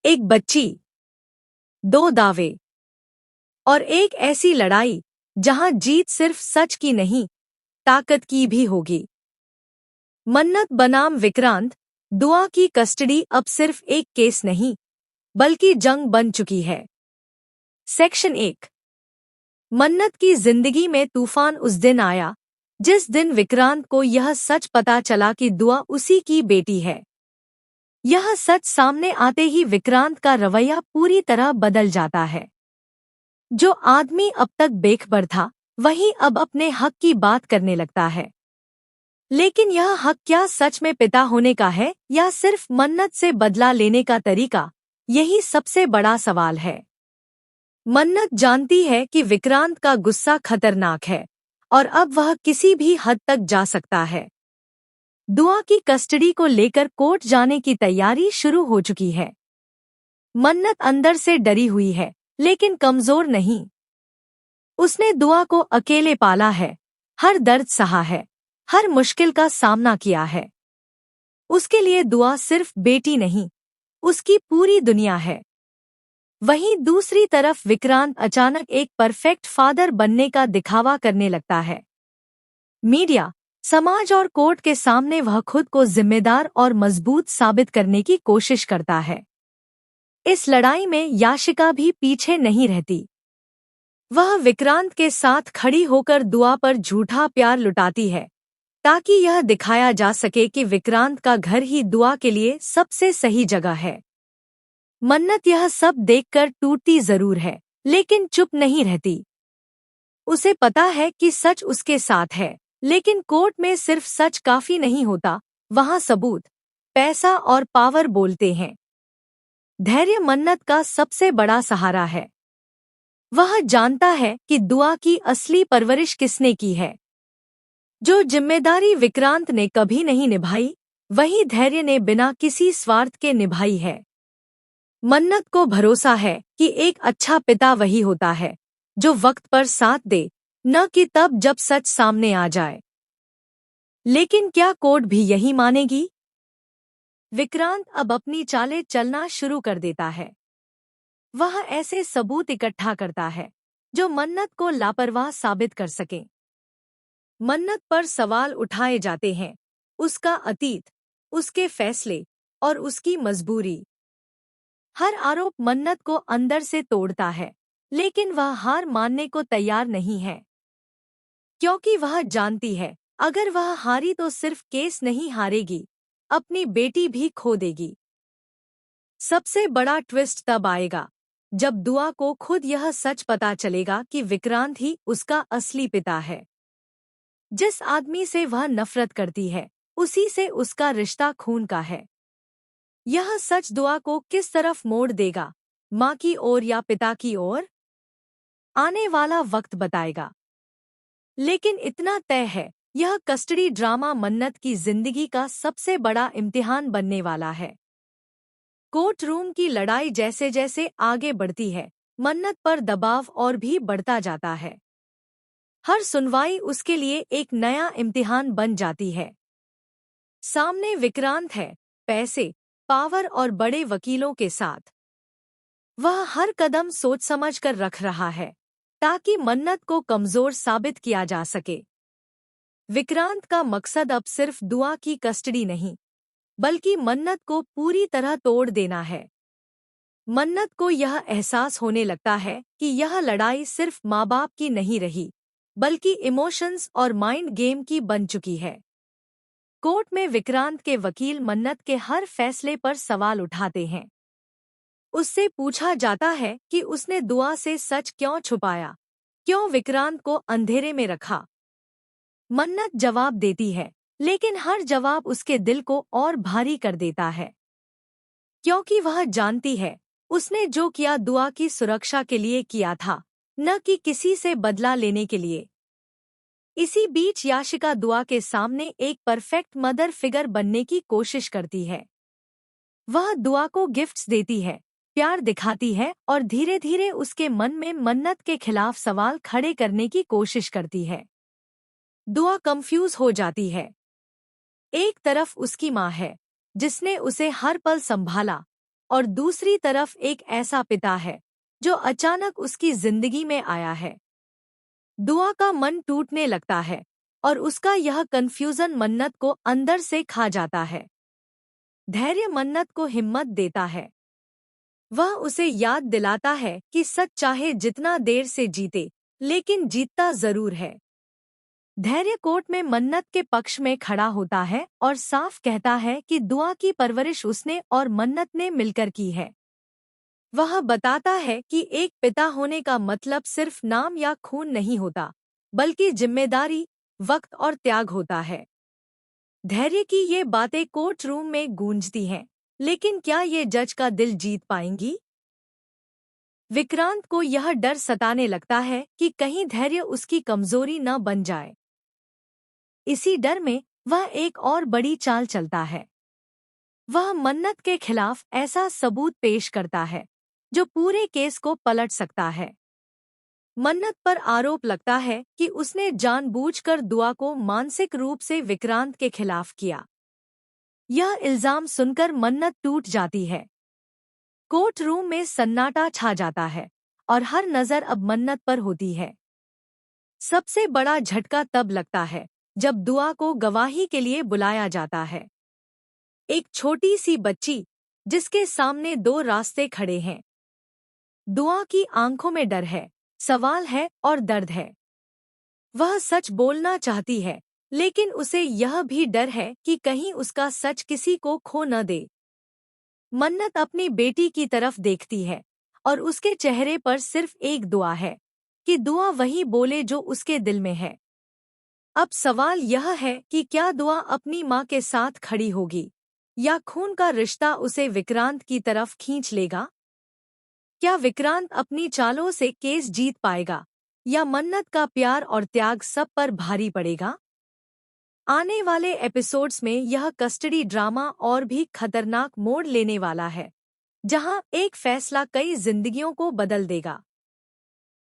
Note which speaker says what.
Speaker 1: एक बच्ची, दो दावे और एक ऐसी लड़ाई जहां जीत सिर्फ सच की नहीं, ताकत की भी होगी। मन्नत बनाम विक्रांत, दुआ की कस्टडी अब सिर्फ एक केस नहीं, बल्कि जंग बन चुकी है। सेक्शन 1। मन्नत की जिंदगी में तूफान उस दिन आया जिस दिन विक्रांत को यह सच पता चला कि दुआ उसी की बेटी है। यह सच सामने आते ही विक्रांत का रवैया पूरी तरह बदल जाता है। जो आदमी अब तक बेखबर था, वही अब अपने हक की बात करने लगता है। लेकिन यह हक क्या सच में पिता होने का है या सिर्फ मन्नत से बदला लेने का तरीका, यही सबसे बड़ा सवाल है। मन्नत जानती है कि विक्रांत का गुस्सा खतरनाक है और अब वह किसी भी हद तक जा सकता है। दुआ की कस्टडी को लेकर कोर्ट जाने की तैयारी शुरू हो चुकी है। मन्नत अंदर से डरी हुई है, लेकिन कमजोर नहीं। उसने दुआ को अकेले पाला है, हर दर्द सहा है, हर मुश्किल का सामना किया है। उसके लिए दुआ सिर्फ बेटी नहीं, उसकी पूरी दुनिया है। वहीं दूसरी तरफ विक्रांत अचानक एक परफेक्ट फादर बनने का दिखावा करने लगता है। मीडिया, समाज और कोर्ट के सामने वह खुद को जिम्मेदार और मजबूत साबित करने की कोशिश करता है। इस लड़ाई में याशिका भी पीछे नहीं रहती। वह विक्रांत के साथ खड़ी होकर दुआ पर झूठा प्यार लुटाती है, ताकि यह दिखाया जा सके कि विक्रांत का घर ही दुआ के लिए सबसे सही जगह है। मन्नत यह सब देखकर टूटती जरूर है, लेकिन चुप नहीं रहती। उसे पता है कि सच उसके साथ है, लेकिन कोर्ट में सिर्फ सच काफी नहीं होता, वहां सबूत, पैसा और पावर बोलते हैं। धैर्य मन्नत का सबसे बड़ा सहारा है। वह जानता है कि दुआ की असली परवरिश किसने की है। जो जिम्मेदारी विक्रांत ने कभी नहीं निभाई, वही धैर्य ने बिना किसी स्वार्थ के निभाई है। मन्नत को भरोसा है कि एक अच्छा पिता वही होता है जो वक्त पर साथ दे, न कि तब जब सच सामने आ जाए। लेकिन क्या कोर्ट भी यही मानेगी? विक्रांत अब अपनी चालें चलना शुरू कर देता है। वह ऐसे सबूत इकट्ठा करता है जो मन्नत को लापरवाह साबित कर सकें। मन्नत पर सवाल उठाए जाते हैं, उसका अतीत, उसके फैसले और उसकी मजबूरी। हर आरोप मन्नत को अंदर से तोड़ता है, लेकिन वह हार मानने को तैयार नहीं है। क्योंकि वह जानती है, अगर वह हारी तो सिर्फ केस नहीं हारेगी, अपनी बेटी भी खो देगी। सबसे बड़ा ट्विस्ट तब आएगा जब दुआ को खुद यह सच पता चलेगा कि विक्रांत ही उसका असली पिता है। जिस आदमी से वह नफरत करती है, उसी से उसका रिश्ता खून का है। यह सच दुआ को किस तरफ मोड़ देगा, माँ की ओर या पिता की ओर? आने वाला वक्त बताएगा। लेकिन इतना तय है, यह कस्टडी ड्रामा मन्नत की जिंदगी का सबसे बड़ा इम्तिहान बनने वाला है। कोर्ट रूम की लड़ाई जैसे जैसे आगे बढ़ती है, मन्नत पर दबाव और भी बढ़ता जाता है। हर सुनवाई उसके लिए एक नया इम्तिहान बन जाती है। सामने विक्रांत है, पैसे, पावर और बड़े वकीलों के साथ। वह हर कदम सोच समझ कर रख रहा है, ताकि मन्नत को कमजोर साबित किया जा सके। विक्रांत का मकसद अब सिर्फ दुआ की कस्टडी नहीं, बल्कि मन्नत को पूरी तरह तोड़ देना है। मन्नत को यह एहसास होने लगता है कि यह लड़ाई सिर्फ माँ बाप की नहीं रही, बल्कि इमोशंस और माइंड गेम की बन चुकी है। कोर्ट में विक्रांत के वकील मन्नत के हर फैसले पर सवाल उठाते हैं। उससे पूछा जाता है कि उसने दुआ से सच क्यों छुपाया, क्यों विक्रांत को अंधेरे में रखा। मन्नत जवाब देती है, लेकिन हर जवाब उसके दिल को और भारी कर देता है। क्योंकि वह जानती है, उसने जो किया दुआ की सुरक्षा के लिए किया था, न कि किसी से बदला लेने के लिए। इसी बीच याशिका दुआ के सामने एक परफेक्ट मदर फिगर बनने की कोशिश करती है। वह दुआ को गिफ्ट्स देती है, प्यार दिखाती है और धीरे धीरे उसके मन में मन्नत के खिलाफ सवाल खड़े करने की कोशिश करती है। दुआ कंफ्यूज हो जाती है। एक तरफ उसकी माँ है, जिसने उसे हर पल संभाला, और दूसरी तरफ एक ऐसा पिता है जो अचानक उसकी जिंदगी में आया है। दुआ का मन टूटने लगता है और उसका यह कन्फ्यूजन मन्नत को अंदर से खा जाता है। धैर्य मन्नत को हिम्मत देता है। वह उसे याद दिलाता है कि सच चाहे जितना देर से जीते, लेकिन जीतता जरूर है। धैर्य कोर्ट में मन्नत के पक्ष में खड़ा होता है और साफ कहता है कि दुआ की परवरिश उसने और मन्नत ने मिलकर की है। वह बताता है कि एक पिता होने का मतलब सिर्फ नाम या खून नहीं होता, बल्कि जिम्मेदारी, वक्त और त्याग होता है। धैर्य की ये बातें कोर्ट रूम में गूंजती हैं, लेकिन क्या ये जज का दिल जीत पाएंगी? विक्रांत को यह डर सताने लगता है कि कहीं धैर्य उसकी कमजोरी न बन जाए। इसी डर में वह एक और बड़ी चाल चलता है। वह मन्नत के खिलाफ ऐसा सबूत पेश करता है जो पूरे केस को पलट सकता है। मन्नत पर आरोप लगता है कि उसने जानबूझकर दुआ को मानसिक रूप से विक्रांत के खिलाफ किया। यह इल्जाम सुनकर मन्नत टूट जाती है। कोर्ट रूम में सन्नाटा छा जाता है और हर नजर अब मन्नत पर होती है। सबसे बड़ा झटका तब लगता है जब दुआ को गवाही के लिए बुलाया जाता है। एक छोटी सी बच्ची जिसके सामने दो रास्ते खड़े हैं। दुआ की आंखों में डर है, सवाल है और दर्द है। वह सच बोलना चाहती है, लेकिन उसे यह भी डर है कि कहीं उसका सच किसी को खो न दे। मन्नत अपनी बेटी की तरफ देखती है और उसके चेहरे पर सिर्फ एक दुआ है कि दुआ वही बोले जो उसके दिल में है। अब सवाल यह है कि क्या दुआ अपनी मां के साथ खड़ी होगी या खून का रिश्ता उसे विक्रांत की तरफ खींच लेगा? क्या विक्रांत अपनी चालों से केस जीत पाएगा या मन्नत का प्यार और त्याग सब पर भारी पड़ेगा? आने वाले एपिसोड्स में यह कस्टडी ड्रामा और भी खतरनाक मोड़ लेने वाला है, जहां एक फैसला कई जिंदगियों को बदल देगा।